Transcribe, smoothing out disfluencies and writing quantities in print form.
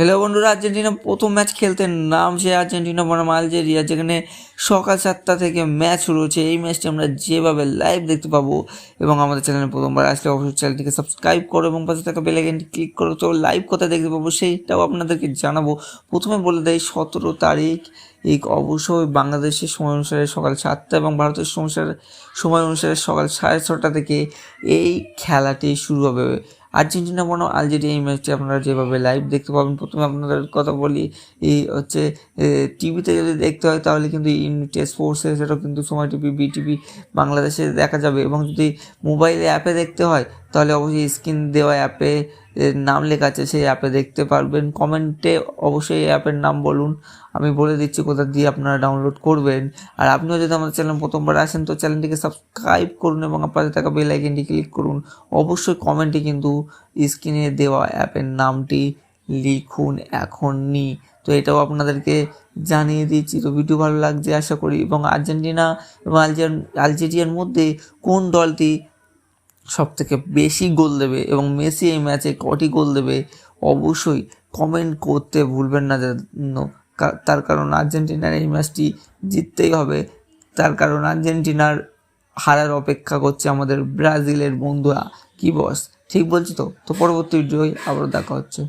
Hello বন্ধুরা, Argentina প্রথম match খেলতে নামছে আর্জেন্টিনা বনাম আলজেরিয়া, যেখানে সকাল 7টা থেকে ম্যাচ শুরু হচ্ছে। এই ম্যাচটি আমরা যেভাবে লাইভ দেখতে পাবো, এবং আমাদের চ্যানেলে প্রথমবার আসলে অবশ্যই চ্যানেলটিকে সাবস্ক্রাইব করো এবং পাশে থাকা বেল আইকনটি ক্লিক করো। তো লাইভ কোথায় দেখতে পাবো সেইটাও আপনাদেরকে জানাবো। প্রথমে বলে দেয় 17 তারিখ অবশ্যই বাংলাদেশের সময় অনুসারে সকাল 7টা এবং ভারতের সময় অনুসারে সকাল 6:30 থেকে এই খেলাটি শুরু হবে। আর্জেন্টিনা বনাম আলজেরিয়া এই ম্যাচটি আপনারা যেভাবে লাইভ দেখতে পাবেন। প্রথমে আপনাদের কথা বলি, এই হচ্ছে টিভিতে যদি দেখতে হয় তাহলে কিন্তু ইউনিটেড স্পোর্টসে, সেটাও কিন্তু সময় টিভি, বিটিভি বাংলাদেশে দেখা যাবে। এবং যদি মোবাইলে অ্যাপে দেখতে হয় তাহলে অবশ্যই স্ক্রিন দেওয়া অ্যাপে নাম লেখা আছে, সেই অ্যাপে দেখতে পারবেন। কমেন্টে অবশ্যই এই অ্যাপের নাম বলুন, আমি বলে দিচ্ছি কোথা দিয়ে আপনারা ডাউনলোড করবেন। আর আপনিও যদি আমাদের চ্যানেল প্রথমবার আসেন তো চ্যানেলটিকে সাবস্ক্রাইব করুন এবং আপনার থাকা বেল আইকনটি ক্লিক করুন। অবশ্যই কমেন্টে কিন্তু স্ক্রিনে দেওয়া অ্যাপের নামটি লিখুন এখনই। তো এটাও আপনাদেরকে জানিয়ে দিচ্ছি। তো ভিডিও ভালো লাগছে আশা করি। এবং আর্জেন্টিনা এবং আলজেরিয়ার মধ্যে কোন দলটি সবথেকে বেশি গোল দেবে এবং মেসি এই ম্যাচে কটি গোল দেবে অবশ্যই কমেন্ট করতে ভুলবেন না। তার কারণ আর্জেন্টিনার এই ম্যাচটি জিততেই হবে। তার কারণ আর্জেন্টিনার হারার অপেক্ষা করছে আমাদের ব্রাজিলের বন্ধুরা। কি বস, ঠিক বলছি তো? পরবর্তী ভিডিওয় আবার দেখা হচ্ছে।